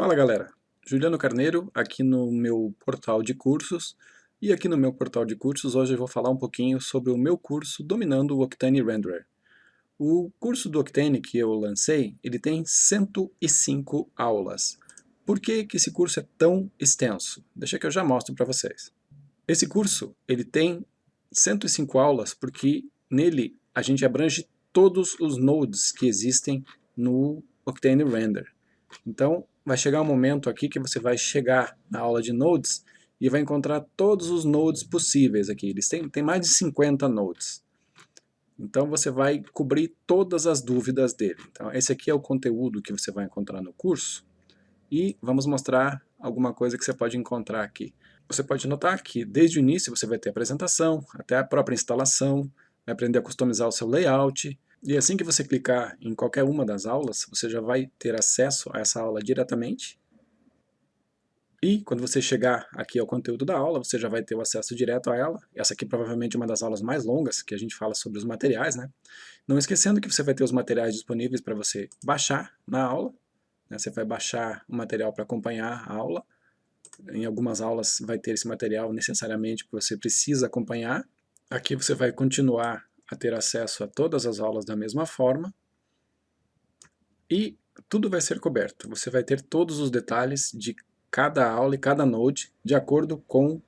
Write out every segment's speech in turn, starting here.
Fala galera, Juliano Carneiro aqui no meu portal de cursos, e aqui no meu portal de cursos hoje eu vou falar um pouquinho sobre o meu curso Dominando o Octane Renderer. O curso do Octane que eu lancei, ele tem 105 aulas. Por que que esse curso é tão extenso? Deixa que eu já mostro para vocês. Esse curso, ele tem 105 aulas porque nele a gente abrange todos os nodes que existem no Octane Render. Então, vai chegar um momento aqui que você vai chegar na aula de nodes e vai encontrar todos os nodes possíveis aqui. Eles têm mais de 50 nodes. Então, você vai cobrir todas as dúvidas dele. Então, esse aqui é o conteúdo que você vai encontrar no curso. E vamos mostrar alguma coisa que você pode encontrar aqui. Você pode notar que desde o início você vai ter a apresentação, até a própria instalação, vai aprender a customizar o seu layout, e assim que você clicar em qualquer uma das aulas, você já vai ter acesso a essa aula diretamente. E quando você chegar aqui ao conteúdo da aula, você já vai ter o acesso direto a ela. Essa aqui provavelmente é uma das aulas mais longas, que a gente fala sobre os materiais, né? Não esquecendo que você vai ter os materiais disponíveis para você baixar na aula, né? Você vai baixar o material para acompanhar a aula. Em algumas aulas vai ter esse material necessariamente que você precisa acompanhar. Aqui você vai continuar a ter acesso a todas as aulas da mesma forma. E tudo vai ser coberto. Você vai ter todos os detalhes de cada aula e cada node de acordo com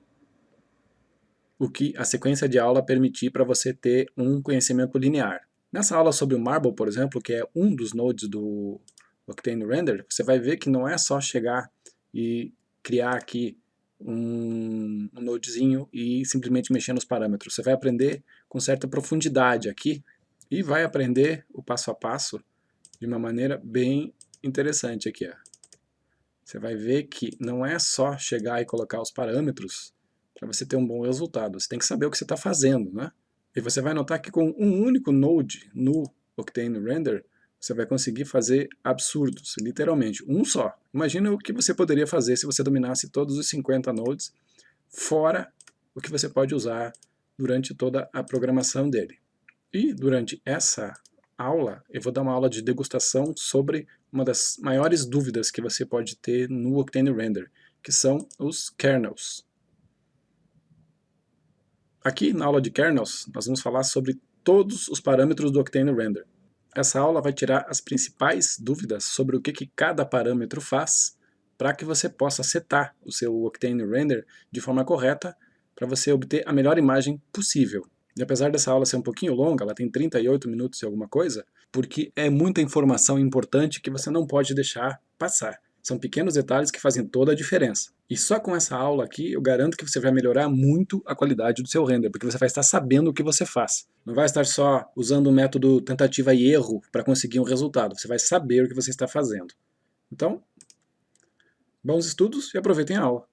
o que a sequência de aula permitir para você ter um conhecimento linear. Nessa aula sobre o Marble, por exemplo, que é um dos nodes do Octane Render, você vai ver que não é só chegar e criar aqui um nodezinho e simplesmente mexer nos parâmetros. Você vai aprender com certa profundidade aqui e vai aprender o passo a passo de uma maneira bem interessante aqui. Ó. Você vai ver que não é só chegar e colocar os parâmetros para você ter um bom resultado. Você tem que saber o que você está fazendo, né? E você vai notar que com um único node no Octane Render, você vai conseguir fazer absurdos, literalmente, um só. Imagina o que você poderia fazer se você dominasse todos os 50 nodes, fora o que você pode usar durante toda a programação dele. E durante essa aula, eu vou dar uma aula de degustação sobre uma das maiores dúvidas que você pode ter no Octane Render, que são os kernels. Aqui na aula de kernels, nós vamos falar sobre todos os parâmetros do Octane Render. Essa aula vai tirar as principais dúvidas sobre o que cada parâmetro faz para que você possa setar o seu Octane Render de forma correta para você obter a melhor imagem possível. E apesar dessa aula ser um pouquinho longa, ela tem 38 minutos e alguma coisa, porque é muita informação importante que você não pode deixar passar. São pequenos detalhes que fazem toda a diferença. E só com essa aula aqui, eu garanto que você vai melhorar muito a qualidade do seu render, porque você vai estar sabendo o que você faz. Não vai estar só usando o método tentativa e erro para conseguir um resultado. Você vai saber o que você está fazendo. Então, bons estudos e aproveitem a aula.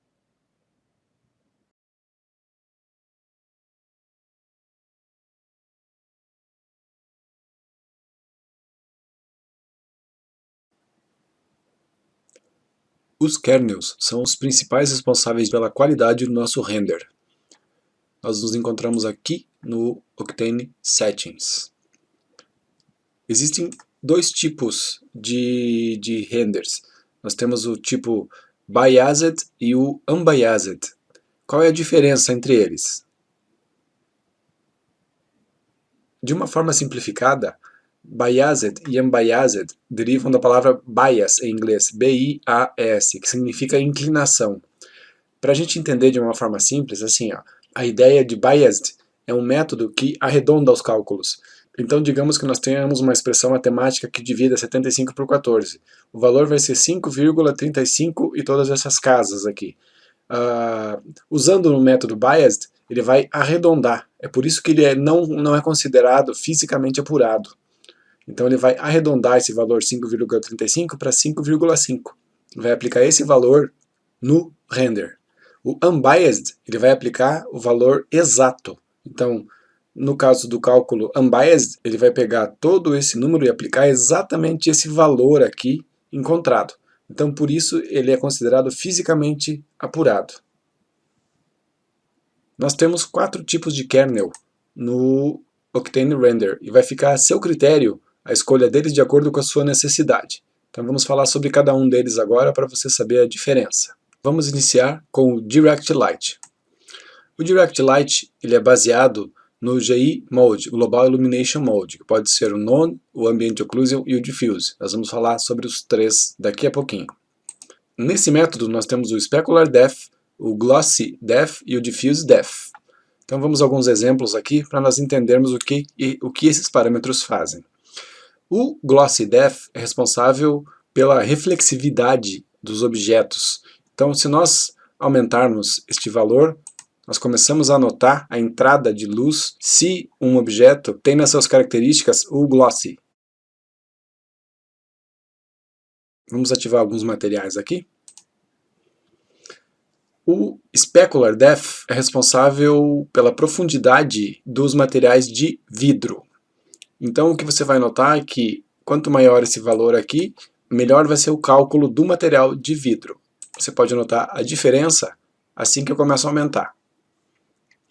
Os kernels são os principais responsáveis pela qualidade do nosso render. Nós nos encontramos aqui no Octane Settings. Existem dois tipos de renders. Nós temos o tipo Biased e o Unbiased. Qual é a diferença entre eles? De uma forma simplificada, Biased e Unbiased derivam da palavra bias em inglês, B-I-A-S, que significa inclinação. Para a gente entender de uma forma simples, assim, ó, a ideia de biased é um método que arredonda os cálculos. Então, digamos que nós tenhamos uma expressão matemática que divida 75 por 14. O valor vai ser 5,35 e todas essas casas aqui. Usando o método biased, ele vai arredondar. É por isso que ele não é considerado fisicamente apurado. Então ele vai arredondar esse valor 5,35 para 5,5. Vai aplicar esse valor no render. O unbiased, ele vai aplicar o valor exato. Então, no caso do cálculo unbiased, ele vai pegar todo esse número e aplicar exatamente esse valor aqui encontrado. Então, por isso, ele é considerado fisicamente apurado. Nós temos 4 tipos de kernel no Octane Render, e vai ficar a seu critério a escolha deles de acordo com a sua necessidade. Então vamos falar sobre cada um deles agora para você saber a diferença. Vamos iniciar com o Direct Light. O Direct Light ele é baseado no GI Mode, Global Illumination Mode, que pode ser o None, o Ambient Occlusion e o Diffuse. Nós vamos falar sobre os três daqui a pouquinho. Nesse método nós temos o Specular Depth, o Glossy Depth e o Diffuse Depth. Então vamos a alguns exemplos aqui para nós entendermos o que esses parâmetros fazem. O Glossy Depth é responsável pela reflexividade dos objetos. Então se nós aumentarmos este valor, nós começamos a notar a entrada de luz se um objeto tem nas suas características o glossy. Vamos ativar alguns materiais aqui. O Specular Depth é responsável pela profundidade dos materiais de vidro. Então o que você vai notar é que quanto maior esse valor aqui, melhor vai ser o cálculo do material de vidro. Você pode notar a diferença assim que eu começo a aumentar.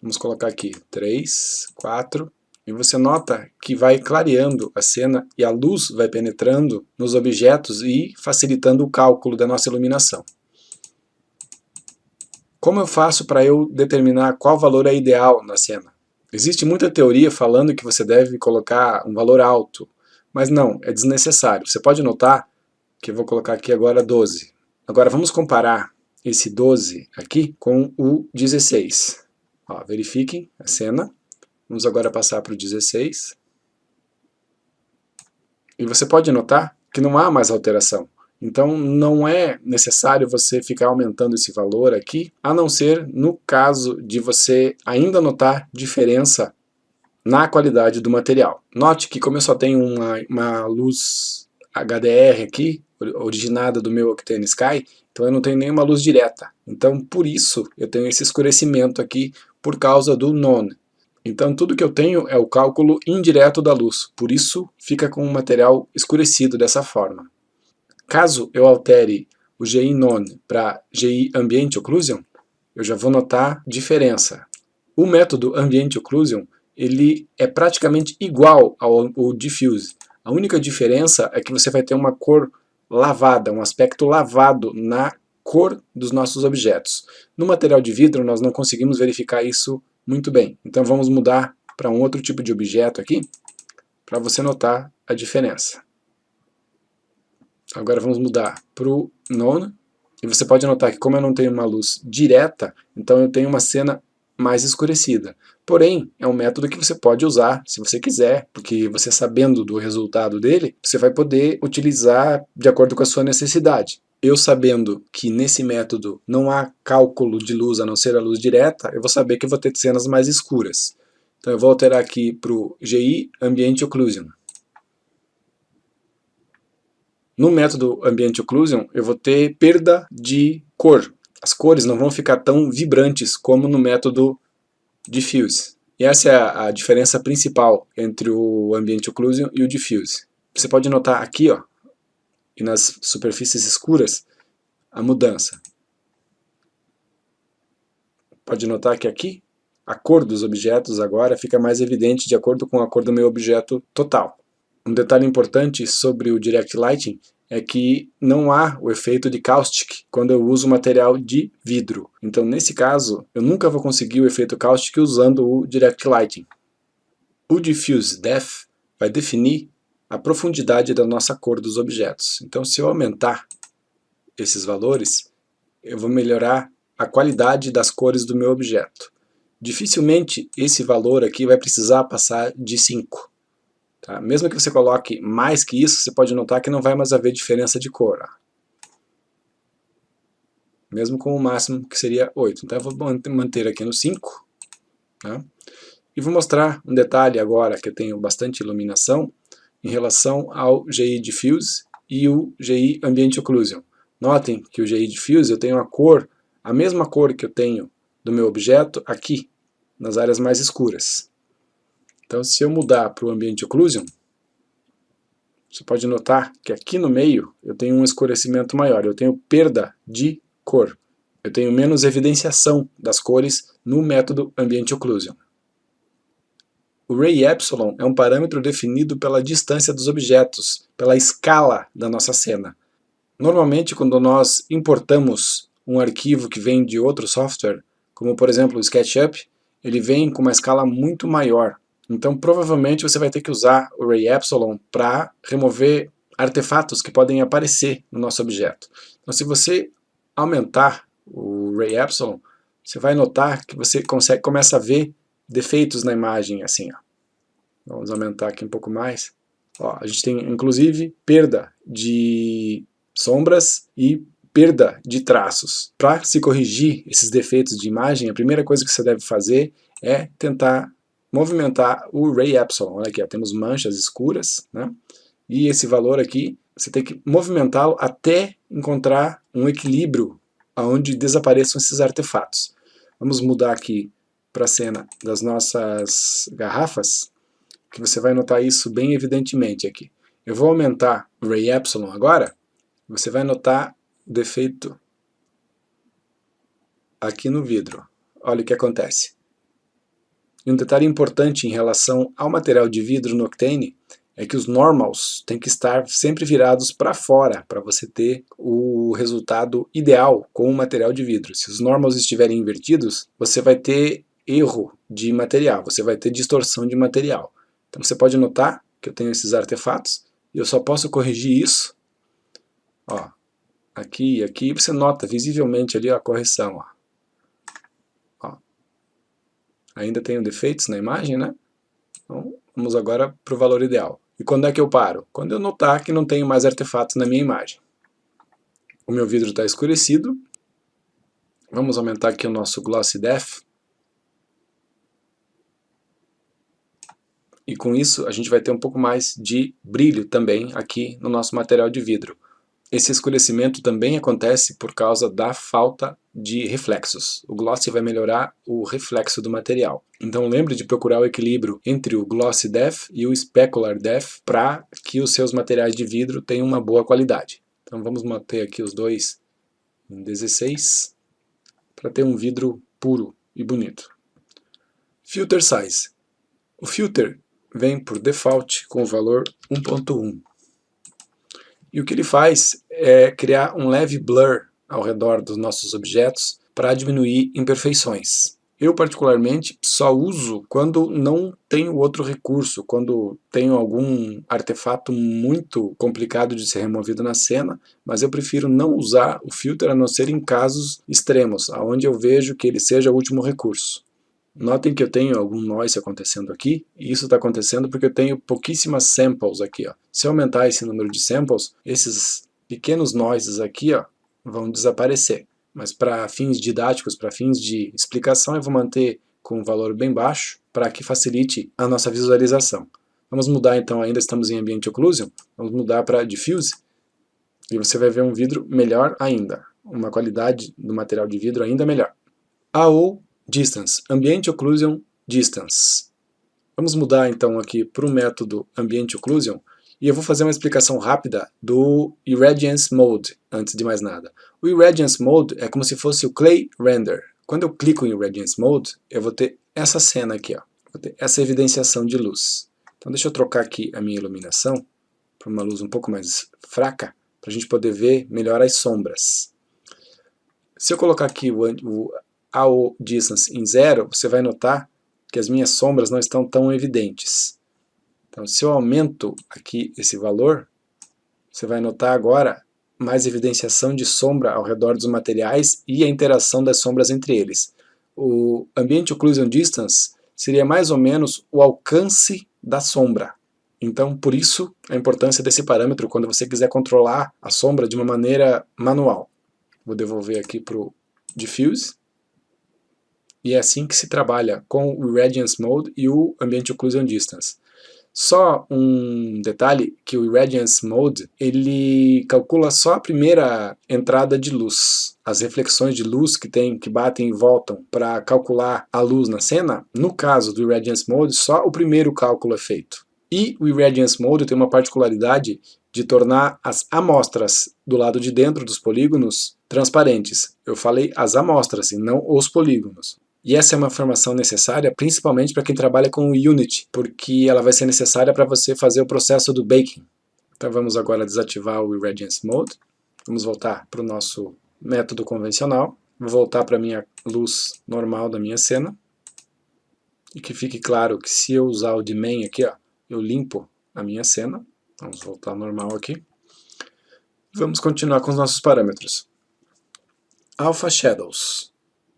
Vamos colocar aqui 3, 4, e você nota que vai clareando a cena e a luz vai penetrando nos objetos e facilitando o cálculo da nossa iluminação. Como eu faço para eu determinar qual valor é ideal na cena? Existe muita teoria falando que você deve colocar um valor alto, mas não, é desnecessário. Você pode notar que eu vou colocar aqui agora 12. Agora vamos comparar esse 12 aqui com o 16. Ó, verifiquem a cena. Vamos agora passar para o 16. E você pode notar que não há mais alteração. Então não é necessário você ficar aumentando esse valor aqui, a não ser no caso de você ainda notar diferença na qualidade do material. Note que como eu só tenho uma luz HDR aqui, originada do meu Octane Sky, então eu não tenho nenhuma luz direta. Então por isso eu tenho esse escurecimento aqui por causa do None. Então tudo que eu tenho é o cálculo indireto da luz, por isso fica com o material escurecido dessa forma. Caso eu altere o GI None para GI Ambient Occlusion, eu já vou notar diferença. O método Ambient Occlusion ele é praticamente igual ao Diffuse. A única diferença é que você vai ter uma cor lavada, um aspecto lavado na cor dos nossos objetos. No material de vidro nós não conseguimos verificar isso muito bem. Então vamos mudar para um outro tipo de objeto aqui, para você notar a diferença. Agora vamos mudar para o None, e você pode notar que como eu não tenho uma luz direta, então eu tenho uma cena mais escurecida. Porém, é um método que você pode usar se você quiser, porque você sabendo do resultado dele, você vai poder utilizar de acordo com a sua necessidade. Eu sabendo que nesse método não há cálculo de luz a não ser a luz direta, eu vou saber que eu vou ter cenas mais escuras. Então eu vou alterar aqui para o GI Ambient Occlusion. No método Ambient Occlusion eu vou ter perda de cor. As cores não vão ficar tão vibrantes como no método Diffuse. E essa é a diferença principal entre o Ambient Occlusion e o Diffuse. Você pode notar aqui, ó, e nas superfícies escuras, a mudança. Pode notar que aqui, a cor dos objetos agora fica mais evidente de acordo com a cor do meu objeto total. Um detalhe importante sobre o Direct Lighting é que não há o efeito de caustic quando eu uso material de vidro. Então, nesse caso, eu nunca vou conseguir o efeito caustic usando o Direct Lighting. O Diffuse Depth vai definir a profundidade da nossa cor dos objetos. Então, se eu aumentar esses valores, eu vou melhorar a qualidade das cores do meu objeto. Dificilmente esse valor aqui vai precisar passar de 5. Tá? Mesmo que você coloque mais que isso, você pode notar que não vai mais haver diferença de cor. Ó. Mesmo com o máximo, que seria 8. Então eu vou manter aqui no 5. Tá? E vou mostrar um detalhe agora, que eu tenho bastante iluminação, em relação ao GI Diffuse e o GI Ambient Occlusion. Notem que o GI Diffuse eu tenho a mesma cor que eu tenho do meu objeto aqui, nas áreas mais escuras. Então, se eu mudar para o Ambient Occlusion, você pode notar que aqui no meio eu tenho um escurecimento maior, eu tenho perda de cor. Eu tenho menos evidenciação das cores no método Ambient Occlusion. O Ray Epsilon é um parâmetro definido pela distância dos objetos, pela escala da nossa cena. Normalmente, quando nós importamos um arquivo que vem de outro software, como por exemplo o SketchUp, ele vem com uma escala muito maior. Então provavelmente você vai ter que usar o Ray Epsilon para remover artefatos que podem aparecer no nosso objeto. Então se você aumentar o Ray Epsilon, você vai notar que você começa a ver defeitos na imagem assim. Ó. Vamos aumentar aqui um pouco mais. Ó, a gente tem inclusive perda de sombras e perda de traços. Para se corrigir esses defeitos de imagem, a primeira coisa que você deve fazer é tentar movimentar o Ray Epsilon. Olha aqui, ó, temos manchas escuras, né? E esse valor aqui, você tem que movimentá-lo até encontrar um equilíbrio onde desapareçam esses artefatos. Vamos mudar aqui para a cena das nossas garrafas, que você vai notar isso bem evidentemente aqui. Eu vou aumentar o Ray Epsilon agora, você vai notar o defeito aqui no vidro. Olha o que acontece. E um detalhe importante em relação ao material de vidro no Octane é que os normals têm que estar sempre virados para fora, para você ter o resultado ideal com o material de vidro. Se os normals estiverem invertidos, você vai ter erro de material, você vai ter distorção de material. Então você pode notar que eu tenho esses artefatos e eu só posso corrigir isso. Ó, aqui e aqui você nota visivelmente ali a correção. Ó. Ainda tenho defeitos na imagem, né? Então vamos agora para o valor ideal. E quando é que eu paro? Quando eu notar que não tenho mais artefatos na minha imagem. O meu vidro está escurecido. Vamos aumentar aqui o nosso Glossy Depth. E com isso a gente vai ter um pouco mais de brilho também aqui no nosso material de vidro. Esse escurecimento também acontece por causa da falta de reflexos. O glossy vai melhorar o reflexo do material. Então lembre de procurar o equilíbrio entre o Glossy Depth e o Specular Depth para que os seus materiais de vidro tenham uma boa qualidade. Então vamos manter aqui os dois em 16 para ter um vidro puro e bonito. Filter Size. O filter vem por default com o valor 1.1. E o que ele faz é criar um leve blur ao redor dos nossos objetos para diminuir imperfeições. Eu particularmente só uso quando não tenho outro recurso, quando tenho algum artefato muito complicado de ser removido na cena, mas eu prefiro não usar o filter a não ser em casos extremos, onde eu vejo que ele seja o último recurso. Notem que eu tenho algum noise acontecendo aqui, e isso está acontecendo porque eu tenho pouquíssimas samples aqui. Ó. Se eu aumentar esse número de samples, esses pequenos noises aqui ó, vão desaparecer. Mas para fins didáticos, para fins de explicação, eu vou manter com um valor bem baixo para que facilite a nossa visualização. Vamos mudar então, ainda estamos em Ambient Occlusion, vamos mudar para Diffuse, e você vai ver um vidro melhor ainda, uma qualidade do material de vidro ainda melhor. AO Distance, Ambient Occlusion Distance. Vamos mudar então aqui para o método Ambient Occlusion e eu vou fazer uma explicação rápida do Irradiance Mode, antes de mais nada. O Irradiance Mode é como se fosse o Clay Render. Quando eu clico em Irradiance Mode, eu vou ter essa cena aqui, ó. Vou ter essa evidenciação de luz. Então deixa eu trocar aqui a minha iluminação para uma luz um pouco mais fraca, para a gente poder ver melhor as sombras. Se eu colocar aqui o AO Distance em 0, você vai notar que as minhas sombras não estão tão evidentes. Então, se eu aumento aqui esse valor, você vai notar agora mais evidenciação de sombra ao redor dos materiais e a interação das sombras entre eles. O Ambient Occlusion Distance seria mais ou menos o alcance da sombra. Então, por isso, a importância desse parâmetro quando você quiser controlar a sombra de uma maneira manual. Vou devolver aqui para o Diffuse. E é assim que se trabalha com o Irradiance Mode e o Ambient Occlusion Distance. Só um detalhe, que o Irradiance Mode, ele calcula só a primeira entrada de luz. As reflexões de luz que batem e voltam para calcular a luz na cena, no caso do Irradiance Mode, só o primeiro cálculo é feito. E o Irradiance Mode tem uma particularidade de tornar as amostras do lado de dentro dos polígonos transparentes. Eu falei as amostras e não os polígonos. E essa é uma informação necessária principalmente para quem trabalha com o Unity, porque ela vai ser necessária para você fazer o processo do baking. Então vamos agora desativar o Irradiance Mode. Vamos voltar para o nosso método convencional. Vou voltar para a minha luz normal da minha cena. E que fique claro que se eu usar o de main aqui, ó, eu limpo a minha cena. Vamos voltar ao normal aqui. Vamos continuar com os nossos parâmetros. Alpha Shadows.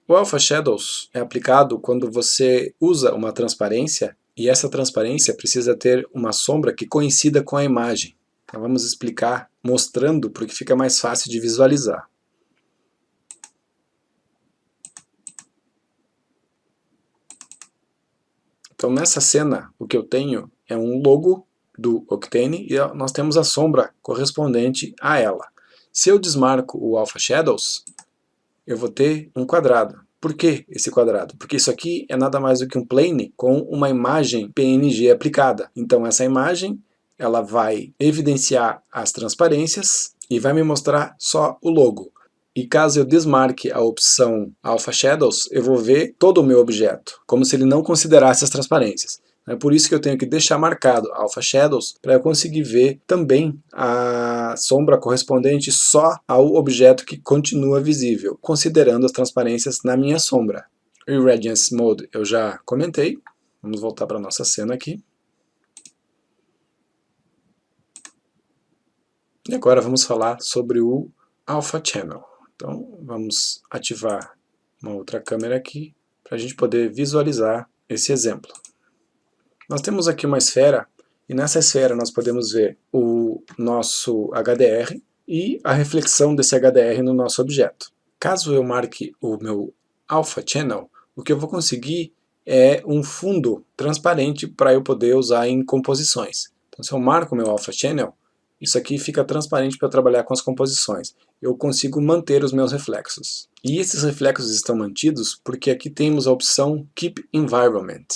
O Alpha Shadows é aplicado quando você usa uma transparência e essa transparência precisa ter uma sombra que coincida com a imagem. Então vamos explicar mostrando porque fica mais fácil de visualizar. Então nessa cena o que eu tenho é um logo do Octane e nós temos a sombra correspondente a ela. Se eu desmarco o Alpha Shadows, eu vou ter um quadrado. Por que esse quadrado? Porque isso aqui é nada mais do que um plane com uma imagem PNG aplicada. Então essa imagem ela vai evidenciar as transparências e vai me mostrar só o logo. E caso eu desmarque a opção Alpha Shadows, eu vou ver todo o meu objeto, como se ele não considerasse as transparências. É por isso que eu tenho que deixar marcado Alpha Shadows para eu conseguir ver também a sombra correspondente só ao objeto que continua visível, considerando as transparências na minha sombra. O Irradiance Mode eu já comentei. Vamos voltar para a nossa cena aqui. E agora vamos falar sobre o Alpha Channel. Então vamos ativar uma outra câmera aqui para a gente poder visualizar esse exemplo. Nós temos aqui uma esfera e nessa esfera nós podemos ver o nosso HDR e a reflexão desse HDR no nosso objeto. Caso eu marque o meu Alpha Channel, o que eu vou conseguir é um fundo transparente para eu poder usar em composições. Então se eu marco o meu Alpha Channel, isso aqui fica transparente para eu trabalhar com as composições. Eu consigo manter os meus reflexos. E esses reflexos estão mantidos porque aqui temos a opção Keep Environment.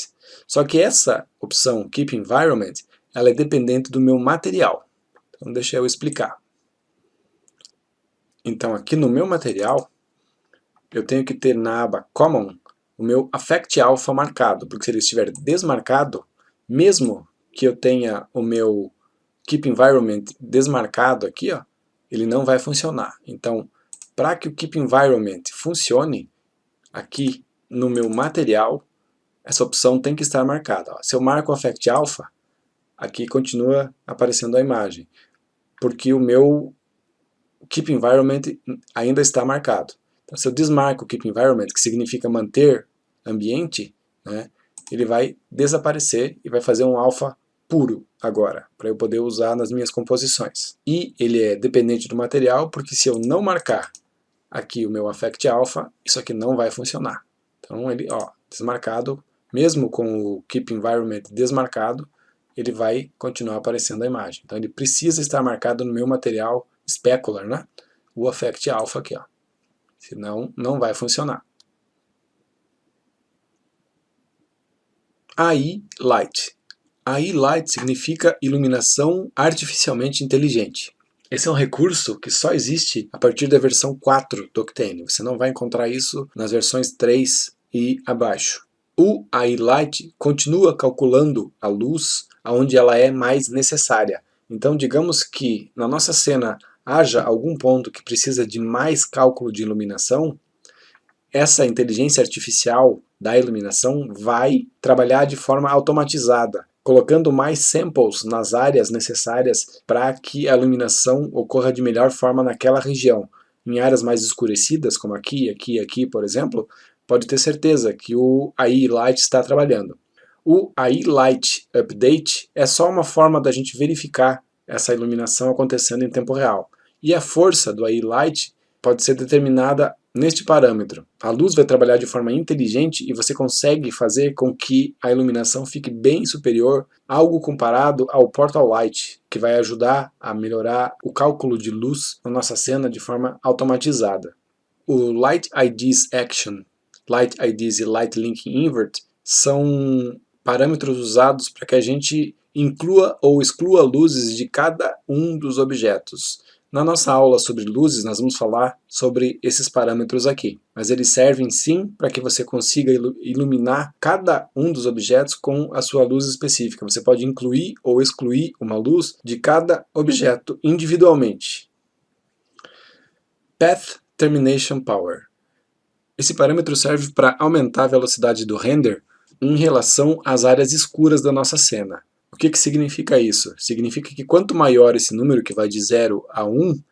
Só que essa opção Keep Environment, ela é dependente do meu material. Então deixa eu explicar. Então aqui no meu material, eu tenho que ter na aba Common o meu Affect Alpha marcado, porque se ele estiver desmarcado, mesmo que eu tenha o meu Keep Environment desmarcado aqui, ó, ele não vai funcionar. Então, para que o Keep Environment funcione, aqui no meu material, essa opção tem que estar marcada. Ó. Se eu marco o Affect Alpha, aqui continua aparecendo a imagem, porque o meu Keep Environment ainda está marcado. Então, se eu desmarco o Keep Environment, que significa manter ambiente, né, ele vai desaparecer e vai fazer um alpha puro agora, para eu poder usar nas minhas composições. E ele é dependente do material, porque se eu não marcar aqui o meu Affect Alpha, isso aqui não vai funcionar. Então ele, ó, desmarcado, mesmo com o Keep Environment desmarcado, ele vai continuar aparecendo a imagem. Então ele precisa estar marcado no meu material specular, né? O Affect Alpha aqui, ó. Senão não vai funcionar. AI Light. AI Light significa iluminação artificialmente inteligente. Esse é um recurso que só existe a partir da versão 4 do Octane. Você não vai encontrar isso nas versões 3 e abaixo. O AI Light continua calculando a luz onde ela é mais necessária. Então, digamos que na nossa cena haja algum ponto que precisa de mais cálculo de iluminação, essa inteligência artificial da iluminação vai trabalhar de forma automatizada, colocando mais samples nas áreas necessárias para que a iluminação ocorra de melhor forma naquela região. Em áreas mais escurecidas, como aqui, aqui, aqui, por exemplo, pode ter certeza que o AI Light está trabalhando. O AI Light Update é só uma forma da gente verificar essa iluminação acontecendo em tempo real. E a força do AI Light pode ser determinada neste parâmetro. A luz vai trabalhar de forma inteligente e você consegue fazer com que a iluminação fique bem superior, algo comparado ao Portal Light, que vai ajudar a melhorar o cálculo de luz na nossa cena de forma automatizada. O Light IDs Action, Light IDs e Light Linking Invert são parâmetros usados para que a gente inclua ou exclua luzes de cada um dos objetos. Na nossa aula sobre luzes, nós vamos falar sobre esses parâmetros aqui, mas eles servem sim para que você consiga iluminar cada um dos objetos com a sua luz específica. Você pode incluir ou excluir uma luz de cada objeto individualmente. Path Termination Power. Esse parâmetro serve para aumentar a velocidade do render em relação às áreas escuras da nossa cena. O que significa isso? Significa que quanto maior esse número, que vai de 0 a 1,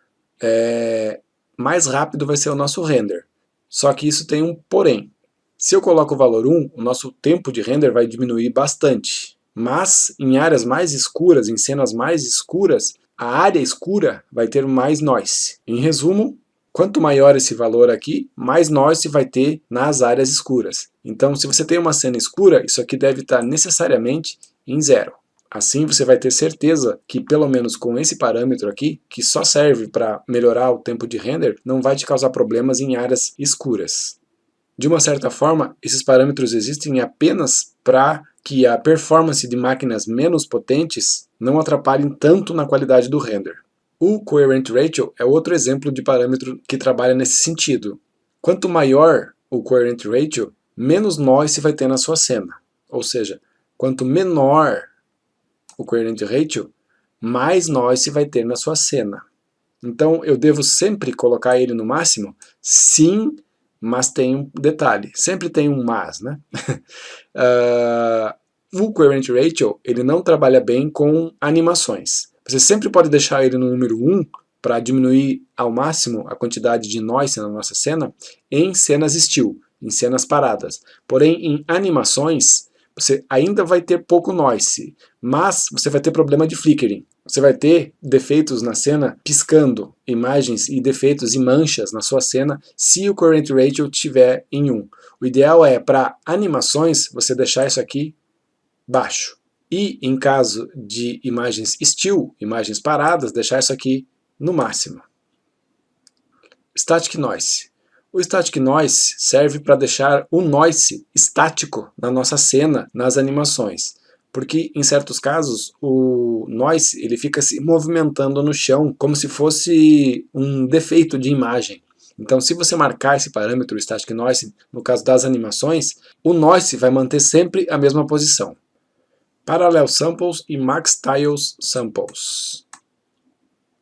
mais rápido vai ser o nosso render. Só que isso tem um porém. Se eu coloco o valor 1, o nosso tempo de render vai diminuir bastante. Mas em áreas mais escuras, em cenas mais escuras, a área escura vai ter mais noise. Em resumo, quanto maior esse valor aqui, mais noise vai ter nas áreas escuras. Então, se você tem uma cena escura, isso aqui deve estar necessariamente em 0. Assim você vai ter certeza que, pelo menos com esse parâmetro aqui, que só serve para melhorar o tempo de render, não vai te causar problemas em áreas escuras. De uma certa forma, esses parâmetros existem apenas para que a performance de máquinas menos potentes não atrapalhem tanto na qualidade do render. O Coherent Ratio é outro exemplo de parâmetro que trabalha nesse sentido. Quanto maior o Coherent Ratio, menos noise vai ter na sua cena. Ou seja, quanto menor o Coherent Ratio, mais noise vai ter na sua cena. Então eu devo sempre colocar ele no máximo? Sim, mas tem um detalhe. Sempre tem um mas, né? O Coherent Ratio ele não trabalha bem com animações. Você sempre pode deixar ele no número 1 para diminuir ao máximo a quantidade de noise na nossa cena em cenas still, em cenas paradas. Porém, em animações, você ainda vai ter pouco noise, mas você vai ter problema de flickering. Você vai ter defeitos na cena piscando imagens e defeitos e manchas na sua cena se o Coherent Ratio estiver em 1. O ideal é, para animações, você deixar isso aqui baixo. E em caso de imagens still, imagens paradas, deixar isso aqui no máximo. Static Noise. O Static Noise serve para deixar o noise estático na nossa cena, nas animações. Porque em certos casos o noise ele fica se movimentando no chão como se fosse um defeito de imagem. Então, se você marcar esse parâmetro, o Static Noise, no caso das animações, o noise vai manter sempre a mesma posição. Parallel Samples e Max Tiles Samples.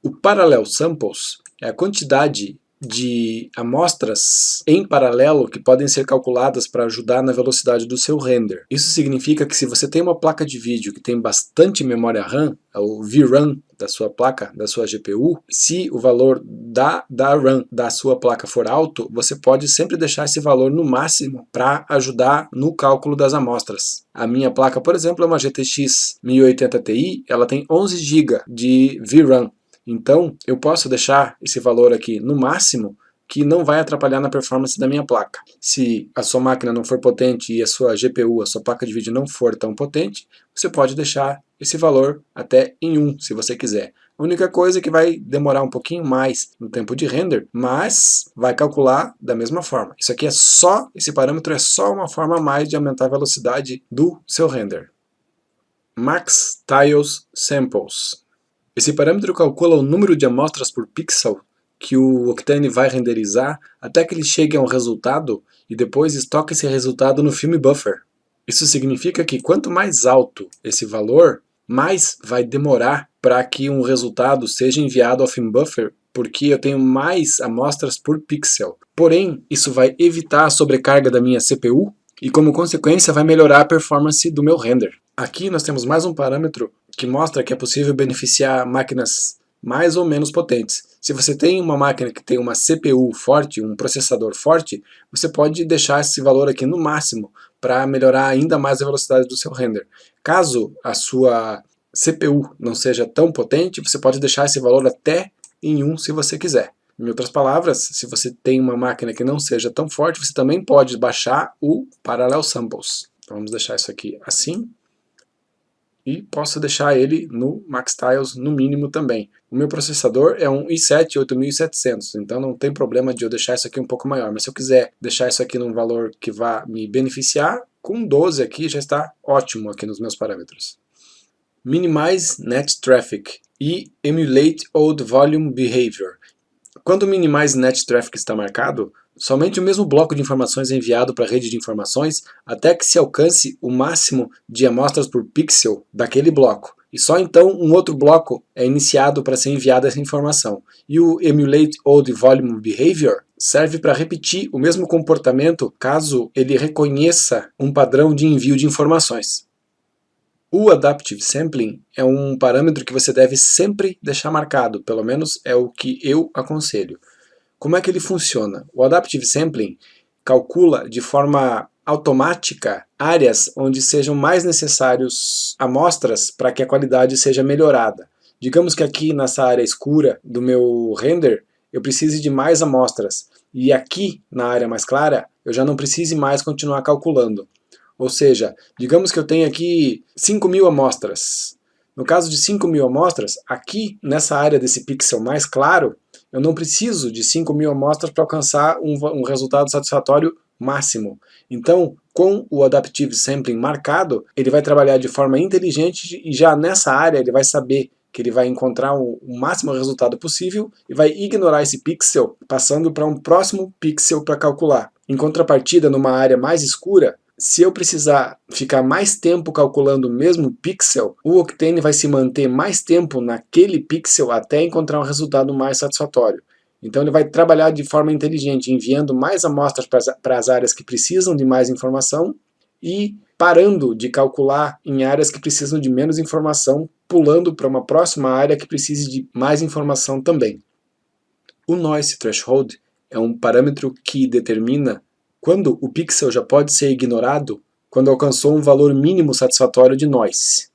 O Parallel Samples é a quantidade de amostras em paralelo que podem ser calculadas para ajudar na velocidade do seu render. Isso significa que se você tem uma placa de vídeo que tem bastante memória RAM, o VRAM da sua placa, da sua GPU, se o valor da RAM da sua placa for alto, você pode sempre deixar esse valor no máximo para ajudar no cálculo das amostras. A minha placa, por exemplo, é uma GTX 1080 Ti, ela tem 11 GB de VRAM. Então, eu posso deixar esse valor aqui no máximo, que não vai atrapalhar na performance da minha placa. Se a sua máquina não for potente e a sua GPU, a sua placa de vídeo não for tão potente, você pode deixar esse valor até em 1, se você quiser. A única coisa é que vai demorar um pouquinho mais no tempo de render, mas vai calcular da mesma forma. Isso aqui esse parâmetro é só uma forma a mais de aumentar a velocidade do seu render. Max Tiles Samples. Esse parâmetro calcula o número de amostras por pixel que o Octane vai renderizar até que ele chegue a um resultado e depois estoca esse resultado no Film Buffer. Isso significa que quanto mais alto esse valor, mais vai demorar para que um resultado seja enviado ao Film Buffer, porque eu tenho mais amostras por pixel. Porém, isso vai evitar a sobrecarga da minha CPU e, como consequência, vai melhorar a performance do meu render. Aqui nós temos mais um parâmetro que mostra que é possível beneficiar máquinas mais ou menos potentes. Se você tem uma máquina que tem uma CPU forte, um processador forte, você pode deixar esse valor aqui no máximo para melhorar ainda mais a velocidade do seu render. Caso a sua CPU não seja tão potente, você pode deixar esse valor até em 1 se você quiser. Em outras palavras, se você tem uma máquina que não seja tão forte, você também pode baixar o Parallel Samples. Então vamos deixar isso aqui assim. E posso deixar ele no Max Tiles no mínimo também. O meu processador é um i7 8700, então não tem problema de eu deixar isso aqui um pouco maior. Mas se eu quiser deixar isso aqui num valor que vá me beneficiar, com 12 aqui já está ótimo aqui nos meus parâmetros. Minimize Net Traffic e Emulate Old Volume Behavior. Quando o Minimize Net Traffic está marcado, somente o mesmo bloco de informações é enviado para a rede de informações até que se alcance o máximo de amostras por pixel daquele bloco. E só então um outro bloco é iniciado para ser enviada essa informação. E o Emulate Old Volume Behavior serve para repetir o mesmo comportamento caso ele reconheça um padrão de envio de informações. O Adaptive Sampling é um parâmetro que você deve sempre deixar marcado, pelo menos é o que eu aconselho. Como é que ele funciona? O Adaptive Sampling calcula de forma automática áreas onde sejam mais necessários amostras para que a qualidade seja melhorada. Digamos que aqui nessa área escura do meu render eu precise de mais amostras e aqui na área mais clara eu já não precise mais continuar calculando. Ou seja, digamos que eu tenho aqui 5.000 amostras. No caso de 5.000 amostras, aqui nessa área desse pixel mais claro, eu não preciso de 5.000 amostras para alcançar um resultado satisfatório máximo. Então, com o Adaptive Sampling marcado, ele vai trabalhar de forma inteligente e já nessa área ele vai saber que ele vai encontrar o máximo resultado possível e vai ignorar esse pixel, passando para um próximo pixel para calcular. Em contrapartida, numa área mais escura, se eu precisar ficar mais tempo calculando o mesmo pixel, o Octane vai se manter mais tempo naquele pixel até encontrar um resultado mais satisfatório. Então ele vai trabalhar de forma inteligente, enviando mais amostras para as áreas que precisam de mais informação e parando de calcular em áreas que precisam de menos informação, pulando para uma próxima área que precise de mais informação também. O Noise Threshold é um parâmetro que determina quando o pixel já pode ser ignorado quando alcançou um valor mínimo satisfatório de noise.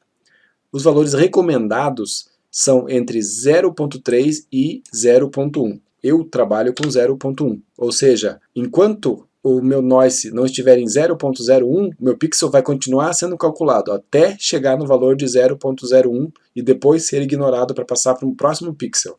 Os valores recomendados são entre 0.3 e 0.1. Eu trabalho com 0.1, ou seja, enquanto o meu noise não estiver em 0.01, meu pixel vai continuar sendo calculado até chegar no valor de 0.01 e depois ser ignorado para passar para um próximo pixel.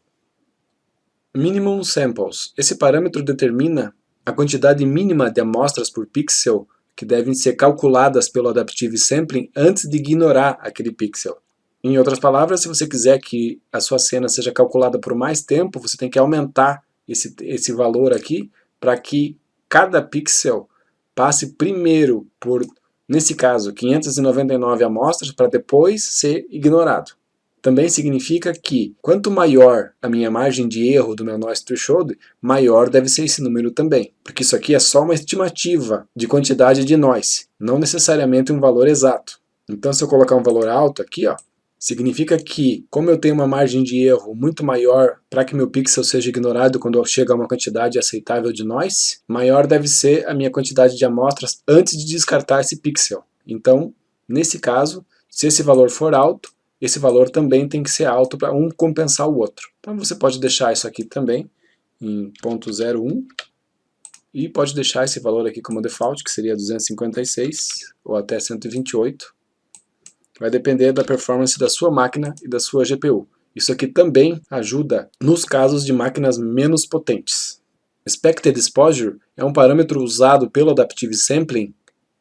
Minimum Samples. Esse parâmetro determina a quantidade mínima de amostras por pixel que devem ser calculadas pelo Adaptive Sampling antes de ignorar aquele pixel. Em outras palavras, se você quiser que a sua cena seja calculada por mais tempo, você tem que aumentar esse valor aqui para que cada pixel passe primeiro por, nesse caso, 599 amostras para depois ser ignorado. Também significa que quanto maior a minha margem de erro do meu Noise Threshold, maior deve ser esse número também. Porque isso aqui é só uma estimativa de quantidade de noise, não necessariamente um valor exato. Então se eu colocar um valor alto aqui, ó, significa que, como eu tenho uma margem de erro muito maior para que meu pixel seja ignorado quando eu chego a uma quantidade aceitável de noise, maior deve ser a minha quantidade de amostras antes de descartar esse pixel. Então, nesse caso, se esse valor for alto, esse valor também tem que ser alto para um compensar o outro. Então você pode deixar isso aqui também em 0.01 e pode deixar esse valor aqui como default, que seria 256 ou até 128. Vai depender da performance da sua máquina e da sua GPU. Isso aqui também ajuda nos casos de máquinas menos potentes. Expected Exposure é um parâmetro usado pelo Adaptive Sampling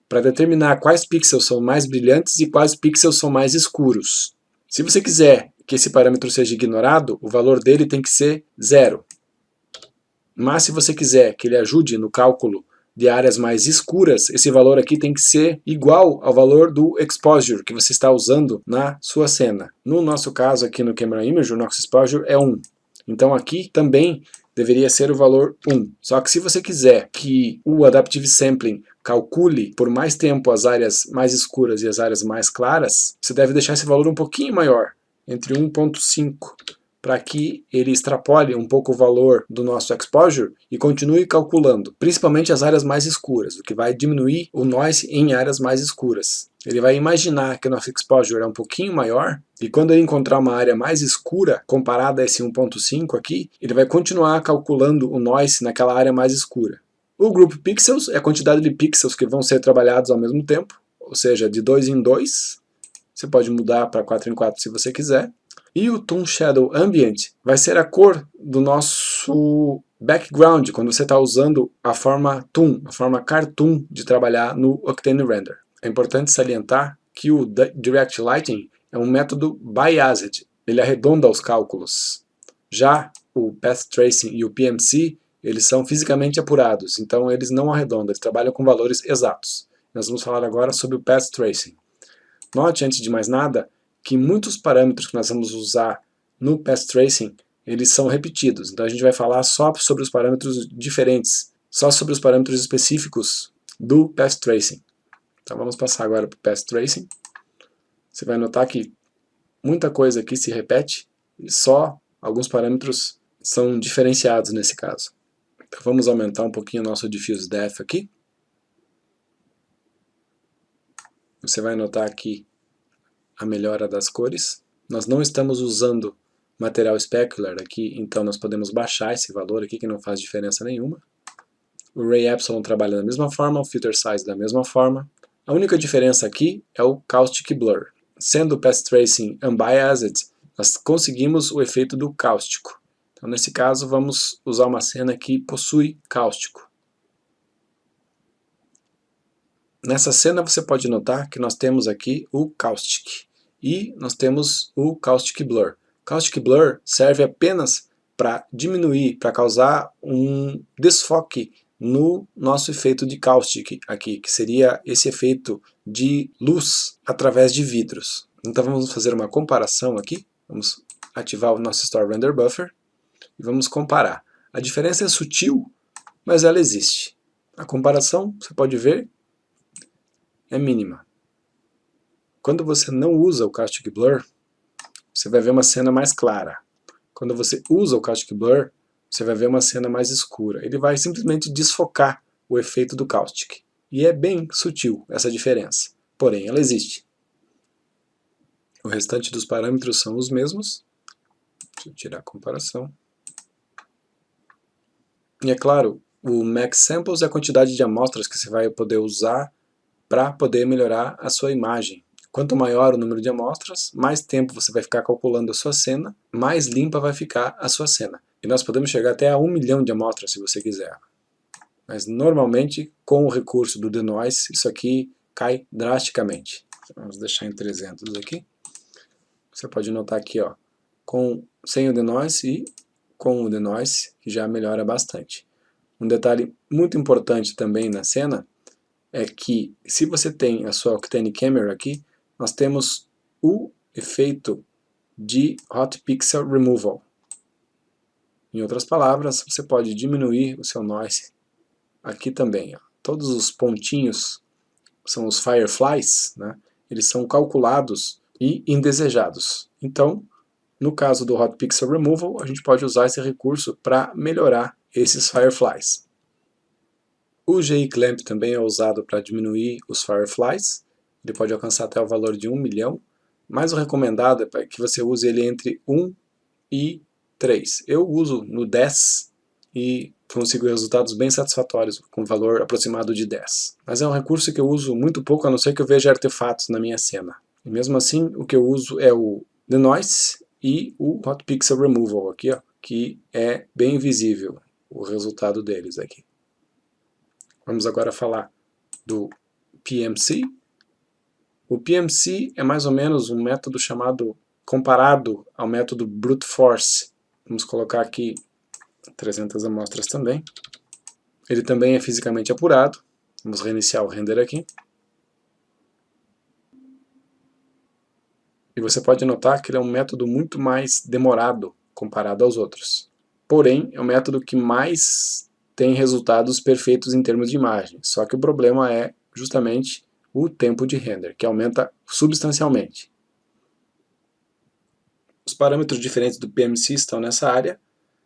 para determinar quais pixels são mais brilhantes e quais pixels são mais escuros. Se você quiser que esse parâmetro seja ignorado, o valor dele tem que ser 0. Mas se você quiser que ele ajude no cálculo de áreas mais escuras, esse valor aqui tem que ser igual ao valor do exposure que você está usando na sua cena. No nosso caso aqui no Camera Image, o nosso exposure é 1. Então aqui também deveria ser o valor 1. Só que se você quiser que o Adaptive Sampling calcule por mais tempo as áreas mais escuras e as áreas mais claras, você deve deixar esse valor um pouquinho maior, entre 1.5, para que ele extrapole um pouco o valor do nosso exposure e continue calculando, principalmente as áreas mais escuras, o que vai diminuir o noise em áreas mais escuras. Ele vai imaginar que o nosso exposure é um pouquinho maior, e quando ele encontrar uma área mais escura, comparada a esse 1.5 aqui, ele vai continuar calculando o noise naquela área mais escura. O Group Pixels é a quantidade de pixels que vão ser trabalhados ao mesmo tempo, ou seja, de 2 em 2. Você pode mudar para 4 em 4 se você quiser. E o Toon Shadow Ambient vai ser a cor do nosso background, quando você está usando a forma Toon, a forma Cartoon de trabalhar no Octane Render. É importante salientar que o Direct Lighting é um método biased, ele arredonda os cálculos. Já o Path Tracing e o PMC, eles são fisicamente apurados, então eles não arredondam, eles trabalham com valores exatos. Nós vamos falar agora sobre o Path Tracing. Note, antes de mais nada, que muitos parâmetros que nós vamos usar no Path Tracing, eles são repetidos. Então a gente vai falar só sobre os parâmetros diferentes, só sobre os parâmetros específicos do Path Tracing. Então vamos passar agora para o Path Tracing. Você vai notar que muita coisa aqui se repete e só alguns parâmetros são diferenciados nesse caso. Então vamos aumentar um pouquinho o nosso Diffuse Depth aqui. Você vai notar aqui a melhora das cores. Nós não estamos usando material specular aqui, então nós podemos baixar esse valor aqui que não faz diferença nenhuma. O Ray Epsilon trabalha da mesma forma, o Filter Size da mesma forma. A única diferença aqui é o Caustic Blur. Sendo o Path Tracing Unbiased, nós conseguimos o efeito do cáustico. Então nesse caso vamos usar uma cena que possui cáustico. Nessa cena você pode notar que nós temos aqui o Caustic e nós temos o Caustic Blur. Caustic Blur serve apenas para diminuir, para causar um desfoque no nosso efeito de Caustic aqui, que seria esse efeito de luz através de vidros. Então vamos fazer uma comparação aqui, vamos ativar o nosso Store Render Buffer e vamos comparar. A diferença é sutil, mas ela existe. A comparação, você pode ver, é mínima. Quando você não usa o Caustic Blur, você vai ver uma cena mais clara. Quando você usa o Caustic Blur, você vai ver uma cena mais escura. Ele vai simplesmente desfocar o efeito do Caustic. E é bem sutil essa diferença. Porém, ela existe. O restante dos parâmetros são os mesmos. Deixa eu tirar a comparação. E é claro, o Max Samples é a quantidade de amostras que você vai poder usar para poder melhorar a sua imagem. Quanto maior o número de amostras, mais tempo você vai ficar calculando a sua cena, mais limpa vai ficar a sua cena. E nós podemos chegar até a 1 milhão de amostras se você quiser. Mas normalmente, com o recurso do Denoise, isso aqui cai drasticamente. Vamos deixar em 300 aqui. Você pode notar aqui, ó, sem o Denoise e com o Denoise, que já melhora bastante. Um detalhe muito importante também na cena é que, se você tem a sua Octane Camera aqui, nós temos o efeito de Hot Pixel Removal. Em outras palavras, você pode diminuir o seu noise aqui também. Ó. Todos os pontinhos são os fireflies, né? Eles são calculados e indesejados. Então, no caso do Hot Pixel Removal, a gente pode usar esse recurso para melhorar esses fireflies. O GI Clamp também é usado para diminuir os fireflies. Ele pode alcançar até o valor de 1 milhão, mas o recomendado é que você use ele entre 1 e 3. Eu uso no 10 e consigo resultados bem satisfatórios, com valor aproximado de 10. Mas é um recurso que eu uso muito pouco, a não ser que eu veja artefatos na minha cena. E mesmo assim, o que eu uso é o Denoise e o Hot Pixel Removal aqui, ó, que é bem visível o resultado deles aqui. Vamos agora falar do PMC. O PMC é mais ou menos um método chamado, comparado ao método Brute Force. Vamos colocar aqui 300 amostras também. Ele também é fisicamente apurado. Vamos reiniciar o render aqui. E você pode notar que ele é um método muito mais demorado comparado aos outros. Porém, é o método que mais tem resultados perfeitos em termos de imagem. Só que o problema é justamente o tempo de render, que aumenta substancialmente. Os parâmetros diferentes do PMC estão nessa área.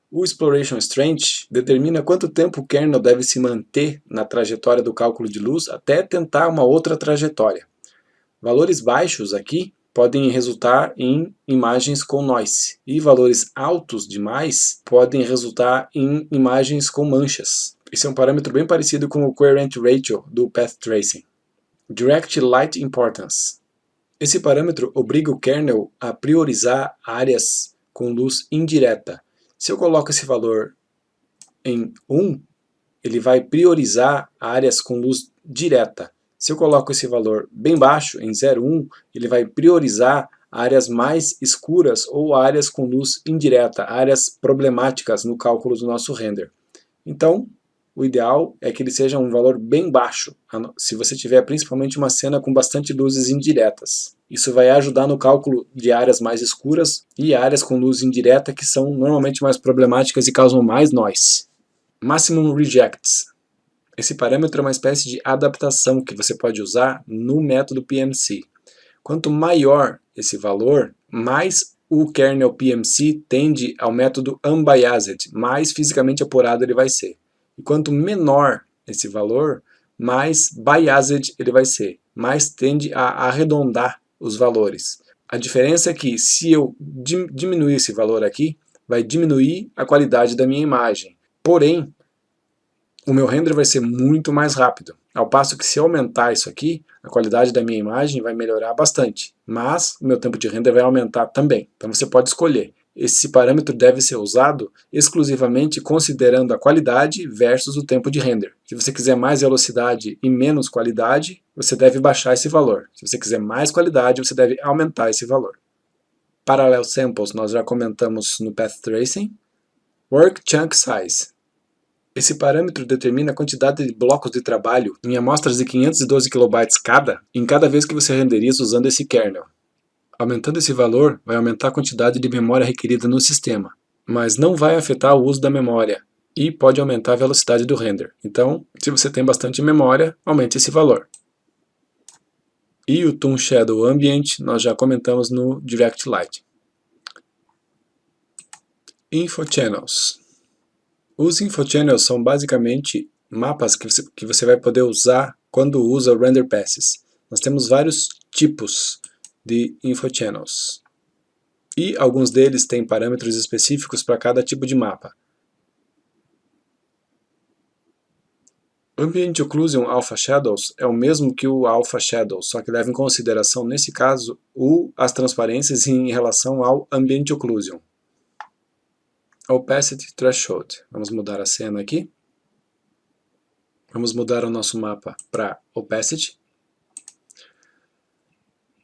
O Exploration Strength determina quanto tempo o kernel deve se manter na trajetória do cálculo de luz até tentar uma outra trajetória. Valores baixos aqui podem resultar em imagens com noise, e valores altos demais podem resultar em imagens com manchas. Esse é um parâmetro bem parecido com o Coherent Ratio do Path Tracing. Direct Light Importance. Esse parâmetro obriga o kernel a priorizar áreas com luz indireta. Se eu coloco esse valor em 1, ele vai priorizar áreas com luz direta. Se eu coloco esse valor bem baixo, em 0,1, ele vai priorizar áreas mais escuras ou áreas com luz indireta, áreas problemáticas no cálculo do nosso render. Então, o ideal é que ele seja um valor bem baixo, se você tiver principalmente uma cena com bastante luzes indiretas. Isso vai ajudar no cálculo de áreas mais escuras e áreas com luz indireta que são normalmente mais problemáticas e causam mais noise. Maximum Rejects. Esse parâmetro é uma espécie de adaptação que você pode usar no método PMC. Quanto maior esse valor, mais o kernel PMC tende ao método unbiased, mais fisicamente apurado ele vai ser. E quanto menor esse valor, mais biased ele vai ser, mais tende a arredondar os valores. A diferença é que se eu diminuir esse valor aqui, vai diminuir a qualidade da minha imagem. Porém, o meu render vai ser muito mais rápido. Ao passo que se eu aumentar isso aqui, a qualidade da minha imagem vai melhorar bastante. Mas o meu tempo de render vai aumentar também. Então você pode escolher. Esse parâmetro deve ser usado exclusivamente considerando a qualidade versus o tempo de render. Se você quiser mais velocidade e menos qualidade, você deve baixar esse valor. Se você quiser mais qualidade, você deve aumentar esse valor. Parallel Samples nós já comentamos no Path Tracing. Work Chunk Size. Esse parâmetro determina a quantidade de blocos de trabalho em amostras de 512 KB em cada vez que você renderiza usando esse kernel. Aumentando esse valor, vai aumentar a quantidade de memória requerida no sistema, mas não vai afetar o uso da memória e pode aumentar a velocidade do render. Então, se você tem bastante memória, aumente esse valor. E o Toon Shadow Ambient nós já comentamos no Direct Light. Info Channels. Os infochannels são basicamente mapas que você vai poder usar quando usa o Render Passes. Nós temos vários tipos de infochannels. E alguns deles têm parâmetros específicos para cada tipo de mapa. Ambient Occlusion Alpha Shadows é o mesmo que o Alpha Shadows, só que leva em consideração, nesse caso, as transparências em relação ao Ambient Occlusion. Opacity Threshold. Vamos mudar a cena aqui. Vamos mudar o nosso mapa para Opacity.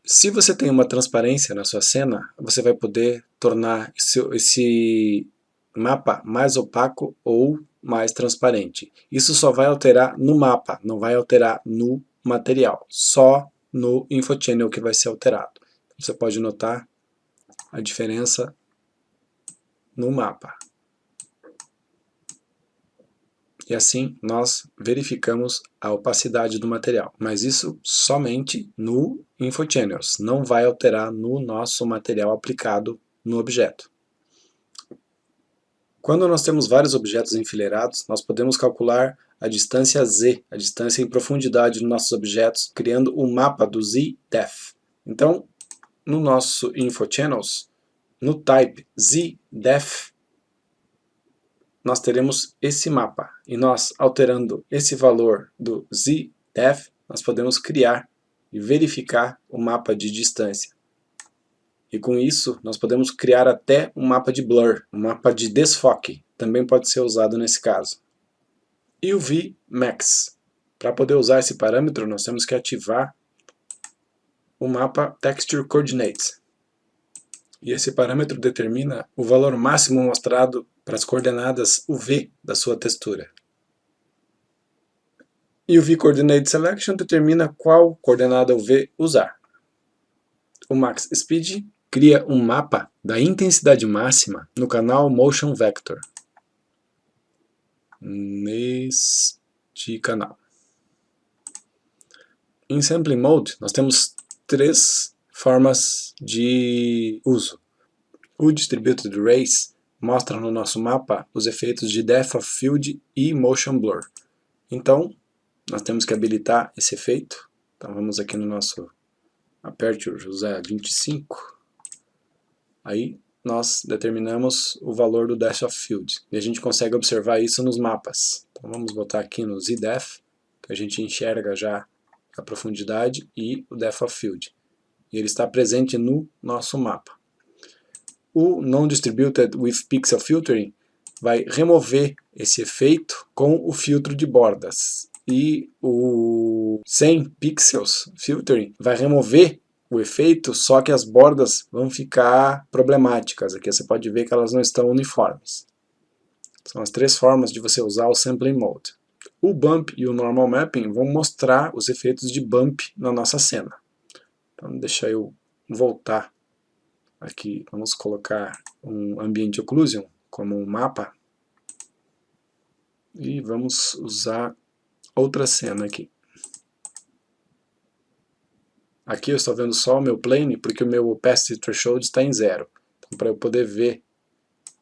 Se você tem uma transparência na sua cena, você vai poder tornar esse mapa mais opaco ou mais transparente. Isso só vai alterar no mapa, não vai alterar no material. Só no infochannel que vai ser alterado. Você pode notar a diferença no mapa. E assim nós verificamos a opacidade do material. Mas isso somente no infochannels, não vai alterar no nosso material aplicado no objeto. Quando nós temos vários objetos enfileirados, nós podemos calcular a distância Z, a distância em profundidade dos nossos objetos, criando o mapa do Z-Depth. Então, no nosso infochannels, no type Z-Depth, nós teremos esse mapa. E nós, alterando esse valor do Z-Depth, nós podemos criar e verificar o mapa de distância. E com isso, nós podemos criar até um mapa de blur, um mapa de desfoque. Também pode ser usado nesse caso. E o Vmax. Para poder usar esse parâmetro, nós temos que ativar o mapa Texture Coordinates. E esse parâmetro determina o valor máximo mostrado para as coordenadas UV da sua textura. E o V-Coordinate Selection determina qual coordenada UV usar. O Max Speed cria um mapa da intensidade máxima no canal Motion Vector. Neste canal. Em Sampling Mode, nós temos três formas de uso. O Distributed Race mostra no nosso mapa os efeitos de Depth of Field e Motion Blur. Então, nós temos que habilitar esse efeito. Então vamos aqui no nosso Aperture José 25. Aí nós determinamos o valor do Depth of Field. E a gente consegue observar isso nos mapas. Então vamos botar aqui no Z-Depth, que a gente enxerga já a profundidade e o Depth of Field. E ele está presente no nosso mapa. O Non-Distributed with Pixel Filtering vai remover esse efeito com o filtro de bordas. E o Sem Pixels Filtering vai remover o efeito, só que as bordas vão ficar problemáticas. Aqui você pode ver que elas não estão uniformes. São as três formas de você usar o Sampling Mode. O Bump e o Normal Mapping vão mostrar os efeitos de Bump na nossa cena. Então deixa eu voltar aqui, vamos colocar um Ambient Occlusion como um mapa. E vamos usar outra cena aqui. Aqui eu estou vendo só o meu plane porque o meu opacity threshold está em 0. Então, para eu poder ver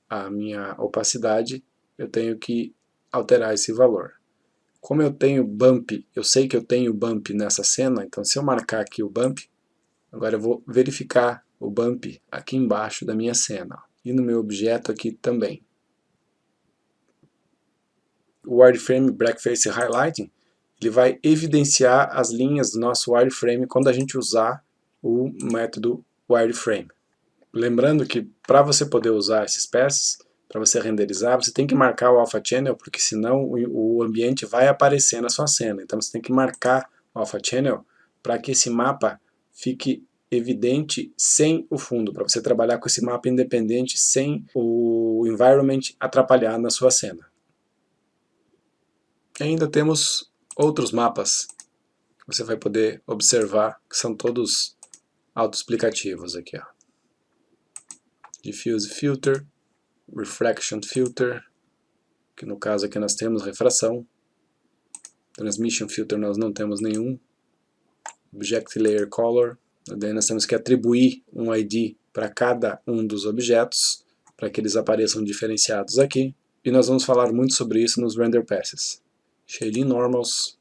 a minha opacidade, eu tenho que alterar esse valor. Como eu tenho bump, eu sei que eu tenho bump nessa cena, então se eu marcar aqui o bump, agora eu vou verificar o bump aqui embaixo da minha cena. E no meu objeto aqui também. O Wireframe Blackface Highlighting, ele vai evidenciar as linhas do nosso wireframe quando a gente usar o método wireframe. Lembrando que para você poder usar esses passes, para você renderizar, você tem que marcar o Alpha Channel, porque senão o ambiente vai aparecer na sua cena. Então você tem que marcar o Alpha Channel para que esse mapa fique evidente sem o fundo, para você trabalhar com esse mapa independente sem o environment atrapalhar na sua cena. E ainda temos outros mapas que você vai poder observar, que são todos autoexplicativos aqui. Ó. Diffuse Filter, Refraction Filter, que no caso aqui nós temos refração. Transmission Filter nós não temos nenhum. Object Layer Color, daí nós temos que atribuir um ID para cada um dos objetos, para que eles apareçam diferenciados aqui. E nós vamos falar muito sobre isso nos Render Passes. Shading Normals,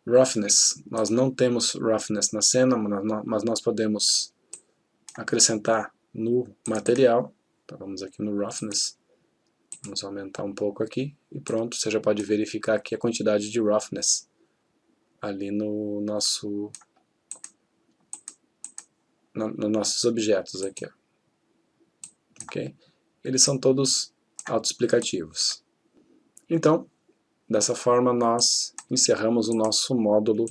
Roughness, nós não temos Roughness na cena, mas nós podemos acrescentar no material. Então vamos aqui no Roughness, vamos aumentar um pouco aqui e pronto, você já pode verificar aqui a quantidade de Roughness ali no nosso, nos nossos objetos aqui. Ó. Okay? Eles são todos autoexplicativos. Então, dessa forma nós encerramos o nosso módulo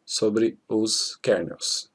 sobre os kernels.